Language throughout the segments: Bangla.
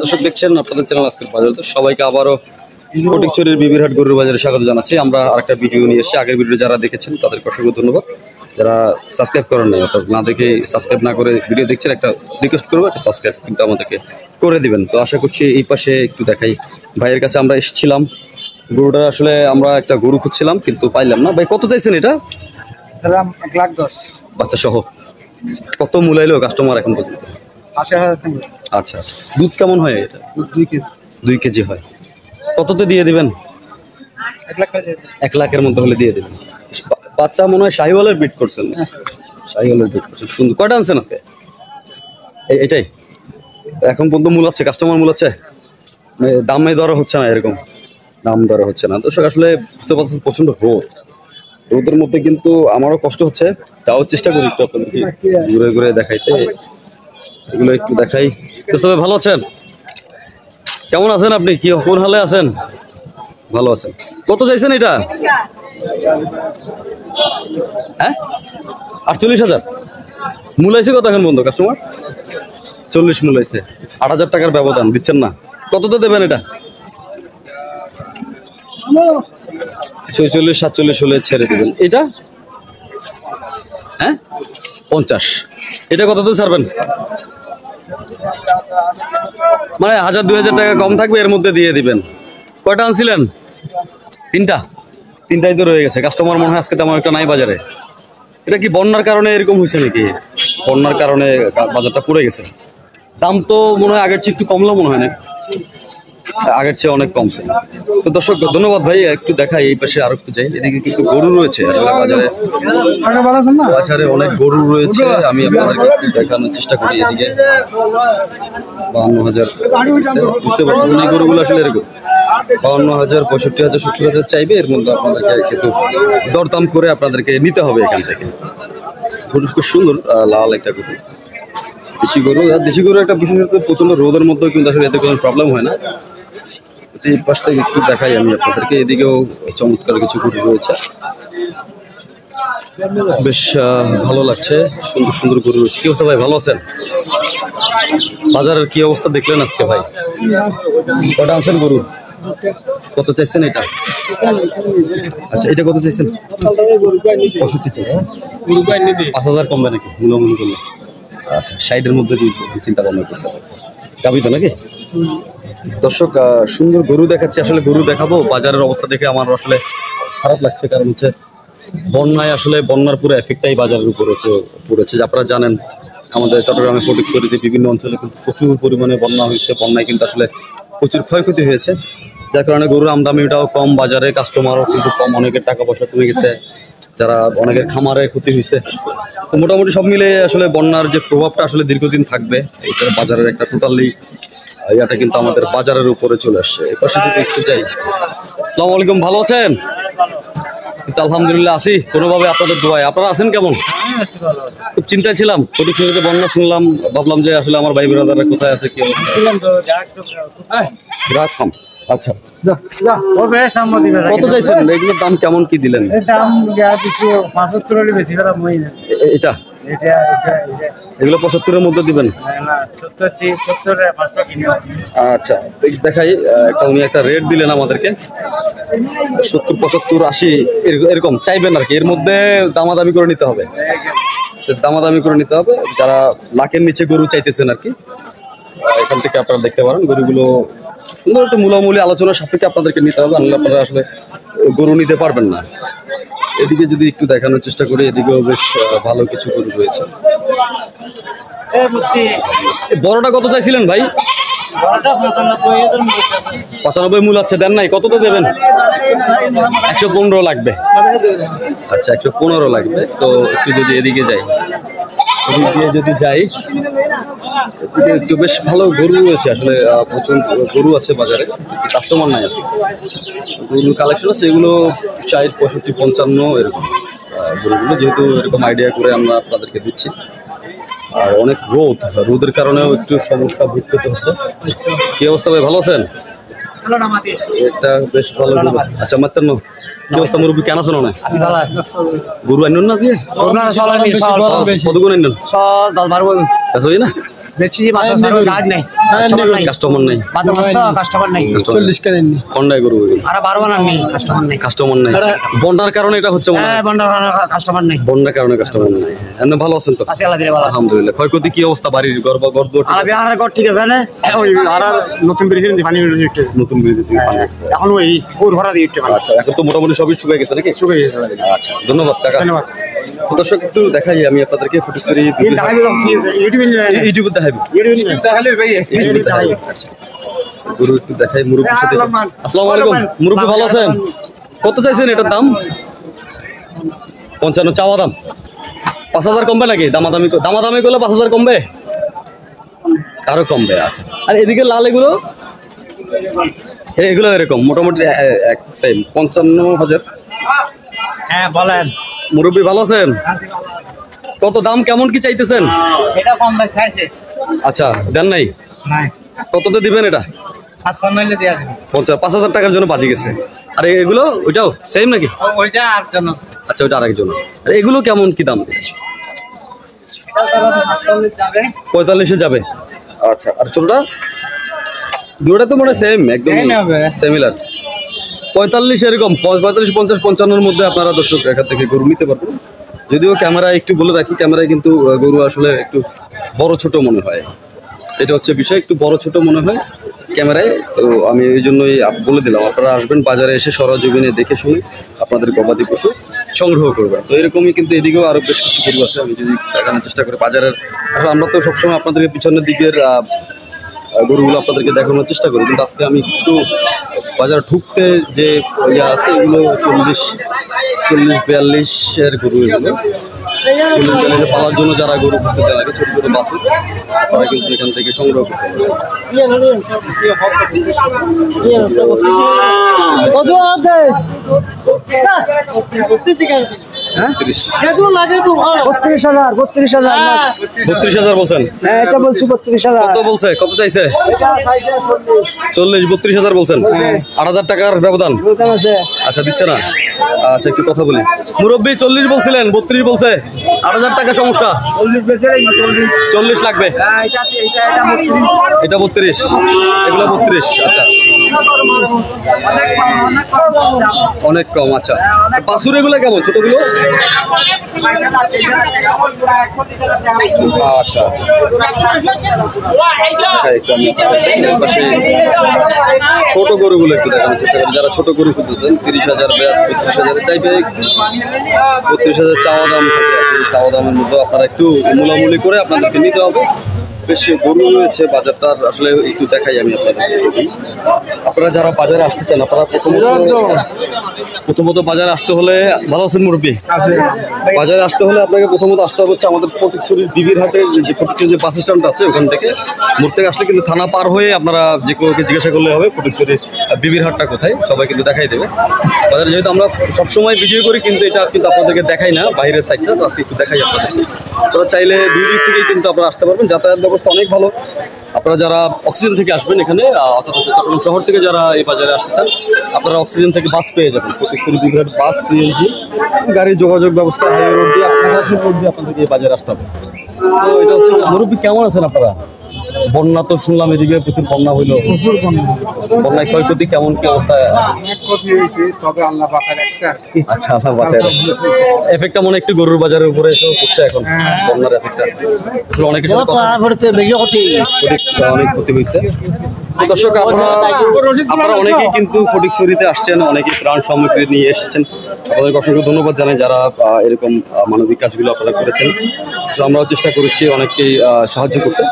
দর্শক দেখছেন আপনাদের চ্যানেল আজকের বাজার। সবাইকে আবারও ফটিকছড়ির বিবিরহাট গরুর বাজারে স্বাগত জানাচ্ছি। আমরা আরেকটা ভিডিও নিয়ে এসেছি। আগের ভিডিও যারা দেখেছেন তাদেরকে অসংখ্য ধন্যবাদ। যারা সাবস্ক্রাইব করেন নাই, অর্থাৎ না দেখে সাবস্ক্রাইব না করে ভিডিও দেখছেন, একটা রিকোয়েস্ট করবো, একটা সাবস্ক্রাইব কিন্তু আমাদেরকে করে দিবেন। তো আশা করছি এই পাশে একটু দেখাই। ভাইয়ের কাছে আমরা এসেছিলাম, গরুটা আসলে আমরা একটা গরু খুঁজছিলাম কিন্তু পাইলাম না। ভাই কত চাইছেন এটা? 1,10,000 বাচ্চা সহ কত মূলাইলো কাস্টমার এখন পর্যন্ত? 80,000 টাকা। আচ্ছা আচ্ছা, দুধ কেমন হয় এটা? 2 কেজি। 2 কেজি হয়। কততে দিয়ে দিবেন? 1 লাখ টাকা। 1 লাখের মধ্যে হলে দিয়ে দেবেন। বাচ্চা মনে হয় শাহিওয়ালের বিট করছেন। শাহিওয়ালের বিট করছেন, সুন্দর। কয়টা আনছেন আজকে? এটাই এখন পর্যন্ত মূলাচ্ছে, কাস্টমার মূলাচ্ছে, দামে দর হচ্ছে না, এরকম দাম দর হচ্ছে না। দর্শক আসলে বুঝতে পারছেন প্রচন্ড রোদের মধ্যে কিন্তু আমারও কষ্ট হচ্ছে, তাও চেষ্টা করি একটু আপনাদেরকে ঘুরে ঘুরে দেখাইতে। এগুলো একটু দেখাই। তো সবাই ভালো আছেন? কেমন আছেন আপনি? কি কোন হালে আছেন? ভালো আছেন। কত চাইছেন এটা? হ্যাঁ, 48,000 মূলাইছে। কত এখন বন্ধু কাস্টমার? 40 মূলাইছে। 8,000 টাকার ব্যবধান দিচ্ছেন না। কততে দেবেন এটা? 46, 47 হলে ছেড়ে দেবেন। এটা হ্যাঁ 50। এটা কততে ছাড়বেন? মানে 1,000-2,000 টাকা কম থাকবে, এর মধ্যে দিয়ে দিবেন। কয়টা আনছিলেন? 3টাই তো রয়ে গেছে। কাস্টমার মনে হয় আজকে তেমন একটা নাই বাজারে। এটা কি বন্যার কারণে এরকম হয়েছে নাকি? বন্যার কারণে বাজারটা পড়ে গেছে। দাম তো মনে হয় আগের চেয়ে একটু কমলো, মনে হয় না? আগের চেয়ে অনেক কমছে। তো দর্শক ধন্যবাদ ভাই। একটু দেখাই এই পাশে, আরো একটু যাই। এদিকে কিন্তু গরু রয়েছে আসলে বাজারে, বাজারে অনেক গরু রয়েছে। আমি আপনাদেরকে একটু দেখানোর চেষ্টা করি। এদিকে 52,000 বুঝতে পারতেছেন এই গরুগুলো আসলে এরকম 52,000, 65,000, 70,000 চাইবে। এর মধ্যে আপনাদেরকে কিন্তু দরদাম করে আপনাদেরকে নিতে হবে এখান থেকে। গরু খুব সুন্দর, লাল একটা গরু, দেশি গরু। আর দেশি গরু একটা বিশেষত প্রচন্ড রোদের মধ্যেও কিন্তু আসলে এতে কোনো প্রবলেম হয় না। এই পাশ থেকে একটু দেখাই আমি আপনাদেরকে। এদিকেও চমৎকার কিছু গরু রয়েছে, বেশ ভালো লাগছে। সুন্দর সুন্দর গরু রয়েছে। কি অবস্থা ভাই, ভালো আছেন? বাজারের কি অবস্থা দেখলেন আজকে ভাই? কটা আনছেন গরু? কত চাইছেন এটা? আচ্ছা, এটা কত চাইছেন? 65 চাইছেন। 5,000 কমবে নাকি মূলামূলি করলে? আচ্ছা, 60-এর মধ্যে চিন্তা ভাবনা করছে। গাবি তো নাকি? দর্শক সুন্দর গরু দেখাচ্ছি। আসলে গরু দেখাবো, বাজারের অবস্থা দেখে আমার আসলে খারাপ লাগছে। কারণ হচ্ছে বন্যায়, আসলে বন্যার পুরো এফেক্টটাই বাজারের উপরে পড়েছে। আপনারা জানেন আমাদের চট্টগ্রামে ফটিকছড়িতে বিভিন্ন অঞ্চলে কিন্তু প্রচুর পরিমাণে বন্যা হয়েছে। বন্যায় কিন্তু আসলে প্রচুর ক্ষয়ক্ষতি হয়েছে, যার কারণে গরুর আমদানিটাও কম, বাজারে কাস্টমারও কিন্তু কম, অনেকের টাকা পয়সা কমে গেছে, যারা অনেকের খামারে ক্ষতি হয়েছে। তো মোটামুটি সব মিলে আসলে বন্যার যে প্রভাবটা আসলে দীর্ঘদিন থাকবে, এটা বাজারের একটা টোটালি ইয়াটা কিন্তু আমাদের বাজারের উপরে চলে আসছে। এই পাশে যদি একটু যাই। আসসালামু আলাইকুম, ভালো আছেন? কিন্তু আলহামদুলিল্লাহ আছি কোনোভাবে, আপনাদের দোয়ায়। আপনারা আছেন কেমন? খুব চিন্তায় ছিলাম, ফটিকছড়িতে বন্যা শুনলাম, ভাবলাম যে আসলে আমার ভাই ব্রাদাররা কোথায় আছে, কি অবস্থা। আচ্ছা, কত চাইছেন? এগুলোর দাম কেমন কি দিলেন? এটা এগুলো 75-এর মধ্যে দিবেন? আচ্ছা, দেখাই একটা। উনি একটা রেট দিলেন আমাদেরকে, 70, 75, 80 এরকম চাইবেন আর কি। এর মধ্যে দামাদামি করে নিতে হবে, দামাদামি করে নিতে হবে। যারা লাখের নিচে গরু চাইতেছেন আর কি, এখান থেকে আপনারা দেখতে পারেন। গরুগুলো সুন্দর একটু মূলামূলি আলোচনার সাপেক্ষে আপনাদেরকে নিতে হবে, আনলে আপনারা আসলে গরু নিতে পারবেন না। এদিকে যদি একটু দেখানোর চেষ্টা করি, এদিকেও বেশ ভালো কিছু গরু রয়েছে। বড়টা কত চাইছিলেন ভাই? 95 মূল আছে, দেন নাই? কত তো দেবেন? 115 লাগবে। আচ্ছা, 115 লাগবে। তো একটু যদি এদিকে যাই, এদিকে যদি যাই, একটু বেশ ভালো গরু রয়েছে। আসলে প্রচুর গরু আছে বাজারে, কাস্টমার নাই আছে। গরুর কালেকশন আছে, এগুলো 60, 65, 55 এরকম গরুগুলো। যেহেতু এরকম আইডিয়া করে আমরা আপনাদেরকে দিচ্ছি। আর অনেক রোদের কারণেও একটু সমস্যা ভোগ করতে হচ্ছে। কি অবস্থা ভাই, ভালো আছেন? এটা বেশ ভালো গরু। আচ্ছা, মাত্র কি অবস্থা মুরব্বী, কেন আছেন? অনেক গরু আইন না? কতগুণ আইন? না কাস্টমার নাই কাস্টমার নাই 40 কেন কোনটাই গরু আর 12 না নেই কাস্টমার নাই বন্যার কারণে এটা হচ্ছে মনে হয় কাস্টমার নাই বন্যার কারণে কাস্টমার নাই এমনি ভালো আছেন তো আছে আল্লাহ দিলে ভালো আলহামদুলিল্লাহ ক্ষয়ক্ষতি কি অবস্থা বাড়ির ঘর বা ঘর দুয়ার আর বিহারের ঘর ঠিক আছে না ওই আর নতুন ব্রিজের পানি উঠে নতুন ব্রিজ দিয়ে পানি আসছে। এখন ওই ওর ভরা দিয়ে উঠতে আচ্ছা এখন তো মোটামুটি সবই শুকিয়ে গেছে নাকি শুকিয়ে গেছে আচ্ছা ধন্যবাদ কাকা ধন্যবাদ তো দর্শক একটু দেখাই আমি আপনাদেরকে ফটিকছড়ি ইউটিউবে দেখাবো আচ্ছা গরু একটু দেখাই মুরব্বির সাথে আসসালামু আলাইকুম মুরব্বি ভালো আছেন কত চাইছেন এটার দাম 55 চাওয়া দাম 5000 কমবে নাকি দামাদামি করলে 5000 কমবে আরো কমবে আচ্ছা আর এদিকে লাল এগুলো এগুলো এরকম মোটামুটি সেম 55000 হ্যাঁ বলেন মুরব্বি ভালো আছেন কত দাম কেমন কি চাইতেছেন এটা কম দাম চাইছে আচ্ছা দেন নাই নাই কততে দিবেন এটা 700 নাইলে দেয়া দিবেন 5000 টাকার জন্য বাজি গেছে আর এগুলো ওইটাও সেম নাকি ওইটা আর জন্য আচ্ছা ওইটা আরেকজন আর এগুলো কেমন কি দাম যাবে 45-এ যাবে আচ্ছা আর ছোটটা দুটোটা তো মনে সেম একদম সিমিলার 45 এরকম 45 50 55 এর মধ্যে আপনারা দর্শক এখান থেকে গরু নিতে পারবেন যদিও ক্যামেরা একটু বলে রাখি ক্যামেরায় কিন্তু গরু আসলে একটু বড় ছোট মনে হয় এটা হচ্ছে বিষয় একটু বড় ছোট মনে হয় ক্যামেরায় তো আমি এই জন্যই বলে দিলাম আপনারা আসবেন বাজারে এসে সরজমিনে দেখে শুনে আপনাদের গবাদি পশু সংগ্রহ করবেন তো এরকমই কিন্তু এদিকেও আরও বেশ কিছু গরু আছে আমি যদি দেখানোর চেষ্টা করি বাজারের আসলে আমরা তো সবসময় আপনাদেরকে পিছনের দিকের গরুগুলো আপনাদেরকে দেখানোর চেষ্টা করি কিন্তু আজকে আমি একটু বাজারে ঢুকতে যে ইয়ে আছে এগুলো 40-42 এর গরু এগুলো 40-42 পালার জন্য যারা গরু খুঁজতে চান আগে ছোটো ছোটো বাছুর তারা কিন্তু এখান থেকে সংগ্রহ করতে পারে 32,000 বলছেন এটা বলছি 32,000 কত বলছে কত চাইছে 40-32,000 বলছেন 8,000 টাকার ব্যবধান আচ্ছা দিচ্ছে না আচ্ছা একটু কথা বলি মুরব্বি 40 বলছিলেন 32 বলছে 8,000 টাকা সমস্যা 40 লাগবে এটা 32 এগুলো 32 আচ্ছা অনেক কম আচ্ছা বাছুর এগুলো কেমন ছোটগুলো আচ্ছা আচ্ছা ছোট গরুগুলো একটু দেখানোর চেষ্টা করেন যারা ছোট গরু খুঁজতেছেন 30,000 32,000 চাইবে 32,000 চাওয়া দাম থাকে চাওয়া দামের মধ্যে আপনারা একটু মূলামূলি করে আপনাদেরকে নিতে হবে বেশ গরু রয়েছে বাজারটার আসলে একটু দেখাই আমি আপনাদেরকে আপনারা যারা বাজারে আসতে চান আপনারা প্রথমত বাজারে আসতে হলে ভালো আছেন মুরব্বি বাজারে আসতে হলে আপনাকে প্রথমত আসতে হবে হচ্ছে আমাদের ফটিকছড়ির বিবির হাটে যে ফটিকছড়ি যে বাস স্ট্যান্ড আছে ওখান থেকে মোড় থেকে আসলে কিন্তু থানা পার হয়ে আপনারা যে কেউকে জিজ্ঞাসা করলে হবে ফটিকছড়ির বিবির হাটটা কোথায় সবাই কিন্তু দেখাই দেবে বাজারে যেহেতু আমরা সবসময় ভিডিও করি কিন্তু এটা কিন্তু আপনাদেরকে দেখাই না বাইরের সাইডটা তো আজকে একটু দেখাই আপনাদের আপনারা চাইলে দুই দিক থেকেই কিন্তু আপনারা আসতে পারবেন যাতায়াত ব্যবস্থা অনেক ভালো আপনারা যারা অক্সিজেন থেকে আসবেন এখানে অর্থাৎ চট্টগ্রাম শহর থেকে যারা এই বাজারে আসতে চান আপনারা অক্সিজেন থেকে বাস পেয়ে যাবেন ফটিকছড়ি বিবিরহাট বাস সিএনজি গাড়ির যোগাযোগ ব্যবস্থা হাইওয়ে রোড দিয়ে আপনাদেরকে এই বাজারে আসতে হবে তো এটা হচ্ছে মুরব্বি কেমন আছেন আপনারা বন্যা তো শুনলাম এদিকে প্রচুর বন্যা হইলো বন্যায় ক্ষয়ক্ষতি কেমন কি অবস্থা আচ্ছা আচ্ছা বাঁচায় এফেক্টটা মনে একটু গরুর বাজারের উপরে এসেও করছে এখন বন্যার এফেক্টটা আসলে অনেকের সাথে অনেক ক্ষতি হয়েছে দর্শক আপনারা অনেকেই কিন্তু ফটিকছড়িতে আসছেন অনেকেই ত্রাণ সামগ্রী নিয়ে এসেছেন আপনাদেরকে অসংখ্য ধন্যবাদ জানাই যারা এরকম মানবিক কাজগুলো আপনারা করেছেন তো আমরাও চেষ্টা করেছি অনেককেই সাহায্য করতে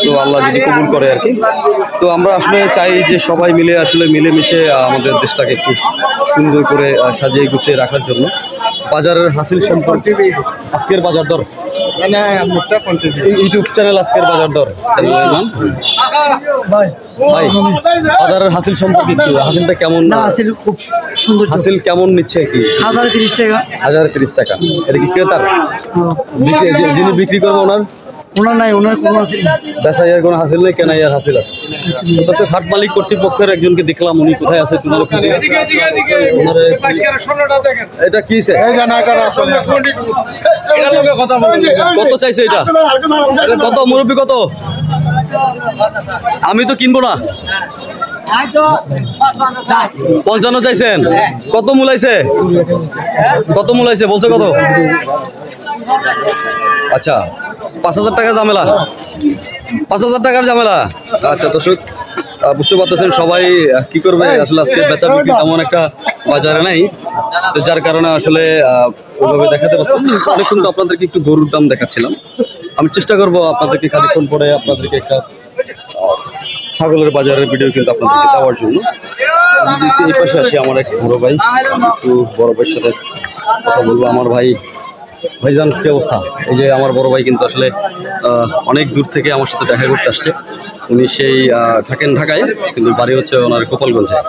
তো আল্লাহ যদি কবুল করে আর কি তো আমরা আসলে চাই যে সবাই মিলে আসলে মিলেমিশে আমাদের দেশটাকে একটু সুন্দর করে সাজিয়ে গুছিয়ে রাখার জন্য বাজারের হাসিল সম্পর্কে আজকের বাজার দর ইউটিউব চ্যানেল আজকের বাজার দর ভাই বাজারের হাসিল সম্পর্কে কি হাসিলটা কেমন না হাসিল খুব সুন্দর হাসিল কেমন নিচ্ছে কি 1030 টাকা 1030 টাকা এটা কি ক্রেতার যিনি বিক্রি করবো ওনার নাই ওনার কোনো হাসিল বেচাইয়ের কোনো হাসিল নেই কেনাইয়ার হাসিল আছে দর্শক হাট মালিক কর্তৃপক্ষের একজনকে দেখলাম উনি কোথায় আছে এটা কি কত চাইছে এটা কত মুরব্বি কত আমি তো কিনবো না। 55 চাইছেন, কত মূলাইছে? কত মূলাইছে বলছে কত? আচ্ছা 5000 টাকা ঝামেলা, 5000 টাকার ঝামেলা। আচ্ছা দর্শক বুঝতে পারতেছেন সবাই কি করবে আসলে, আজকে বেচা বিক্রি তেমন একটা বাজারে নাই, তো যার কারণে আসলে ওইভাবে দেখাতে পারছি। অনেকক্ষণ তো আপনাদেরকে একটু গরুর দাম দেখাচ্ছিলাম, আমি চেষ্টা করবো আপনাদেরকে খানিকক্ষণ পরে আপনাদেরকে একটা ছাগলের বাজারের ভিডিও কিন্তু আপনাদেরকে দেওয়ার জন্য। এই পাশে আসি আমার এক বড় ভাই, একটু বড় ভাইয়ের সাথে কথা বলবো। আমার ভাইজান কি অবস্থা? এই যে আমার বড় ভাই কিন্তু আসলে অনেক দূর থেকে আমার সাথে দেখা করতে আসছে। উনি সেই থাকেন ঢাকায়, কিন্তু বাড়ি হচ্ছে ওনার গোপালগঞ্জে।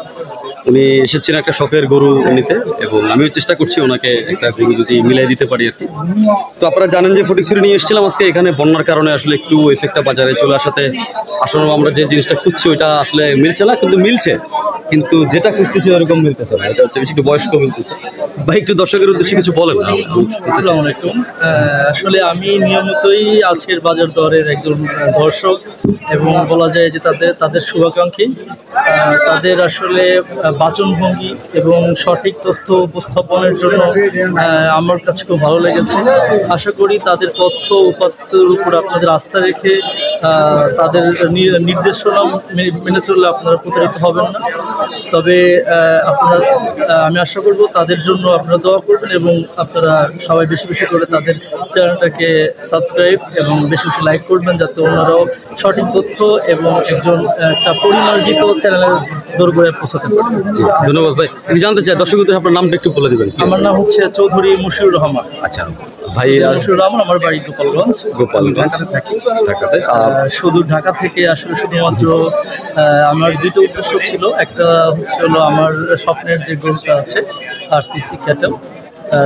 উনি এসেছেন একটা শখের গরু নিতে, এবং আমিও চেষ্টা করছি ওনাকে একটা গরু যদি মিলাই দিতে পারি আর কি। তো আপনারা জানেন যে ফটিকছড়ি নিয়ে এসেছিলাম আজকে, এখানে বন্যার কারণে আসলে একটু এফেক্টটা বাজারে চলে আসাতে আসলে আমরা যে জিনিসটা খুঁজছি ওইটা আসলে মিলছে না, কিন্তু মিলছে, কিন্তু যেটা খুঁজতেছি ওরকম মিলতেছে না। এটা হচ্ছে বেশি একটু বয়স্ক মিলতেছে। ভাই একটু দর্শকের উদ্দেশ্যে কিছু বলেন না। আসসালামু আলাইকুম। আসলে আমি নিয়মিতই আজকের বাজার দরের একজন দর্শক, এবং বলা যায় যে তাদের শুভাকাঙ্ক্ষী। তাদের আসলে বাচনভঙ্গি এবং সঠিক তথ্য উপস্থাপনের জন্য আমার কাছে খুব ভালো লেগেছে। আশা করি তাদের তথ্য উপাত্তের উপর আপনাদের আস্থা রেখে তাদের নির্দেশনা মেনে চললে আপনারা প্রতারিত হবেন না। তবে আমি আশা করব তাদের জন্য আপনারা দোয়া করবেন, এবং আপনারা সবাই বেশি বেশি করে তাদের চ্যানেলটাকে সাবস্ক্রাইব এবং বেশি বেশি লাইক করবেন, যাতে ওনারাও সঠিক তথ্য এবং একটা পরিমার্জিত চ্যানেলের দোরগোড়ায় পৌঁছাতে পারেন। ধন্যবাদ ভাই। আমি জানতে চাই দর্শকদের আপনার নামটা একটু বলে দেবেন। আমার নাম হচ্ছে চৌধুরী মুশিউর রহমান। আচ্ছা ভাই, মুশিউর রহমান, আমার বাড়ি গোপালগঞ্জ। ঢাকাতে থাকি। ঢাকাতে শুধু ঢাকা থেকে আসলে শুধুমাত্র আমার দুটো উদ্দেশ্য ছিল। একটা হচ্ছে হলো আমার স্বপ্নের যে গরুটা আছে RCC cattle,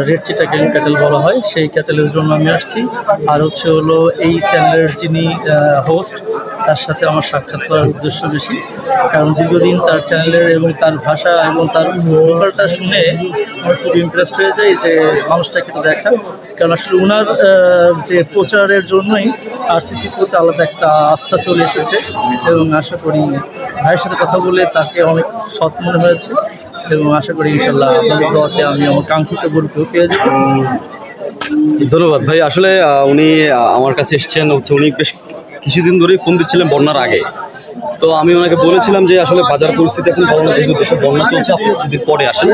red Chittagong cattle বলা হয়, সেই ক্যাটেলের জন্য আমি আসছি। আর হচ্ছে হলো এই চ্যানেলের যিনি হোস্ট, তার সাথে আমার সাক্ষাৎ করার উদ্দেশ্য বেশি, কারণ দীর্ঘদিন তার চ্যানেলের এবং তার ভাষা এবং তার ব্যাপারটা শুনে আমার খুব ইমপ্রেসড হয়ে যায় যে মানুষটাকে একটু দেখা। কারণ আসলে ওনার যে প্রচারের জন্যই RCC প্রতি আলাদা একটা আস্থা চলে এসেছে, এবং আশা করি ভাইয়ের সাথে কথা বলে তাকে অনেক সৎ মনে হয়েছে, এবং আশা করি ইনশাল্লাহ আপনাদের দোয়াতে আমি আমার কাঙ্ক্ষিত গরুকেও পেয়ে যাব। ধন্যবাদ ভাই। আসলে উনি আমার কাছে এসেছেন হচ্ছে, উনি বেশ কিছুদিন ধরেই ফোন দিচ্ছিলেন বন্যার আগে। তো আমি ওনাকে বলেছিলাম যে আসলে বাজার পরিস্থিতি এখন ভালো না, কিন্তু দেশে বন্যা চলছে, আপনি যদি পরে আসেন।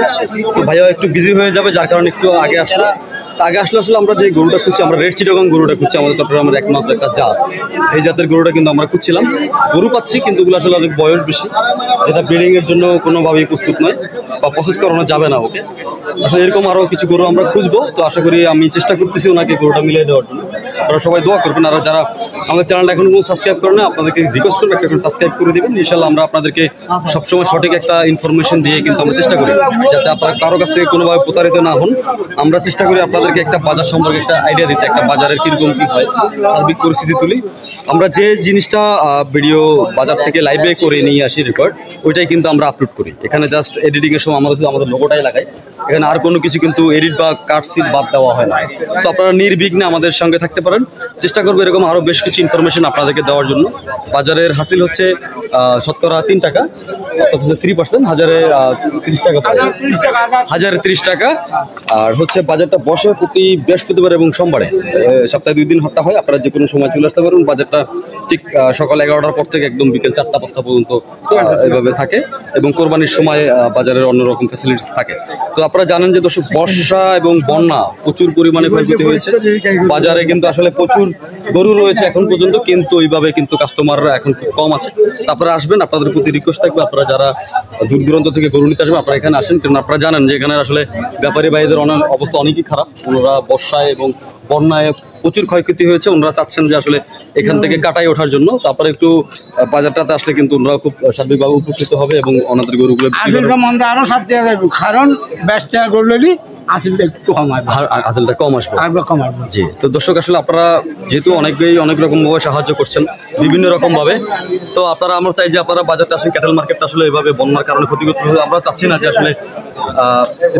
তো ভাইয়া একটু বিজি হয়ে যাবে, যার কারণে একটু আগে আসলো। আগে আসলে আমরা যে গরুটা খুঁজছি, আমরা রেড চিটাগাং গরুটা খুঁজছি, আমাদের চট্টগ্রামের একমাত্র একটা জাত। এই জাতের গরুটা কিন্তু আমরা খুঁজছিলাম, গরু পাচ্ছি, কিন্তু ওগুলো আসলে অনেক বয়স বেশি, যেটা ব্রিডিংয়ের জন্য কোনোভাবেই প্রস্তুত নয় বা প্রসেস করানো যাবে না ওকে। আসলে এরকম আরও কিছু গরু আমরা খুঁজবো। তো আশা করি, আমি চেষ্টা করতেছি ওনাকে গরুটা মিলিয়ে দেওয়ার জন্য। আপনারা সবাই দোয়া করবেন, আর যারা আমাদের চ্যানেলটা এখনো সাবস্ক্রাইব করে না, আপনাদেরকে রিকোয়েস্ট করবো একটা করে সাবস্ক্রাইব করে দেবেন। ইনশাল্লাহ আমরা আপনাদেরকে সবসময় সঠিক একটা ইনফরমেশন দিয়ে কিন্তু আমরা চেষ্টা করি যাতে আপনারা কারো কাছ থেকে কোনোভাবে প্রতারিত না হন। আমরা চেষ্টা করি আপনাদেরকে একটা বাজার সম্পর্কে একটা আইডিয়া দিতে, একটা বাজারের কীরকম কী হয়, সার্বিক পরিস্থিতি তুলি। আমরা যে জিনিসটা ভিডিও বাজার থেকে লাইভে করে নিয়ে আসি রেকর্ড, ওইটাই কিন্তু আমরা আপলোড করি। এখানে জাস্ট এডিটিংয়ের সময় আমরা শুধু আমাদের লোগোটাই লাগাই, এখানে আর কোনো কিছু কিন্তু এডিট বা কাটসিট বাদ দেওয়া হয় না। সো আপনারা নির্বিঘ্নে আমাদের সঙ্গে থাকতে পারেন। চেষ্টা করবো এরকম আরও বেশ কিছু ইনফরমেশন আপনাদেরকে দেওয়ার জন্য। বাজারের হাসিল হচ্ছে শতকরা 3 টাকা, অর্থাৎ 3%, 1030 টাকা, 1030 টাকা। আর হচ্ছে বাজারটা বসে প্রতি বৃহস্পতিবার এবং সোমবারে, সপ্তাহে 2 দিন হাটটা হয়। আপনারা যে কোনো সময় চলে আসতে পারেন। বাজারটা ঠিক সকাল 11টার পর থেকে একদম বিকেল 4টা-5টা পর্যন্ত এভাবে থাকে, এবং কোরবানির সময় বাজারের অন্যরকম ফ্যাসিলিটিস থাকে। তো আপনারা জানেন যে দর্শক, বর্ষা এবং বন্যা প্রচুর পরিমাণে ক্ষয়ক্ষতি হয়েছে। বাজারে কিন্তু আসলে প্রচুর গরু রয়েছে এখন পর্যন্ত, কিন্তু ওইভাবে কিন্তু কাস্টমাররা এখন খুব কম আছে। আপনারা আসবেন, আপনাদের প্রতি রিকোয়েস্ট থাকবে, আপনারা যারা দূর দূরান্ত থেকে গরু নিতে আসবেন আপনারা এখানে আসেন। কারণ আপনারা জানেন যে এখানে আসলে ব্যাপারী ভাইদের অবস্থা অনেকই খারাপ। ওনারা বর্ষায় এবং বন্যায় প্রচুর ক্ষয়ক্ষতি হয়েছে, ওনারা চাচ্ছেন যে আসলে এখান থেকে কাটাই ওঠার জন্য। তারপরে একটু বাজারটাতে আসলে কিন্তু ওনারা খুব সার্বিকভাবে উপকৃত হবে, এবং ওনাদের গরুগুলো আরো সাথ দেওয়া যাবে, কারণ 22 টাকা গরু আসলটা একটু কম আসবে, আসলটা কম আসবে। কম আসবে। জি, তো দর্শক আসলে আপনারা যেহেতু অনেকেই অনেক রকমভাবে সাহায্য করছেন বিভিন্ন রকমভাবে, তো আপনারা আমরা চাই যে আপনারা বাজারটা আসলে ক্যাটেল মার্কেটটা আসলে এভাবে বন্যার কারণে ক্ষতিগ্রস্ত হয়ে আমরা চাচ্ছি না যে আসলে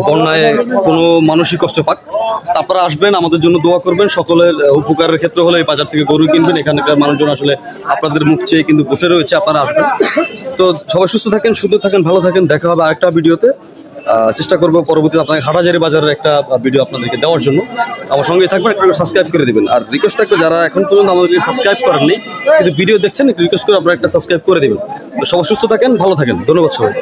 বন্যায় কোনো মানুষই কষ্ট পাক। আপনারা আসবেন, আমাদের জন্য দোয়া করবেন, সকলের উপকারের ক্ষেত্রে হলে এই বাজার থেকে গরু কিনবেন। এখানকার মানুষজন আসলে আপনাদের মুখ চেয়ে কিন্তু বসে রয়েছে, আপনারা আসবেন। তো সবাই সুস্থ থাকেন, সুন্দর থাকেন, ভালো থাকেন। দেখা হবে আরেকটা ভিডিওতে। চেষ্টা করবো পরবর্তীতে আপনাকে হাটাজারি বাজারের একটা ভিডিও আপনাদেরকে দেওয়ার জন্য। আমার সঙ্গেই থাকবেন, একটু সাবস্ক্রাইব করে দেবেন। আর রিকোয়েস্ট থাকবে যারা এখন পর্যন্ত আমাদেরকে সাবস্ক্রাইব করেননি কিন্তু ভিডিও দেখছেন, একটু রিকোয়েস্ট করে আপনারা একটা সাবস্ক্রাইব করে দেবেন। তো সবাই সুস্থ থাকেন, ভালো থাকেন, ধন্যবাদ সবাই।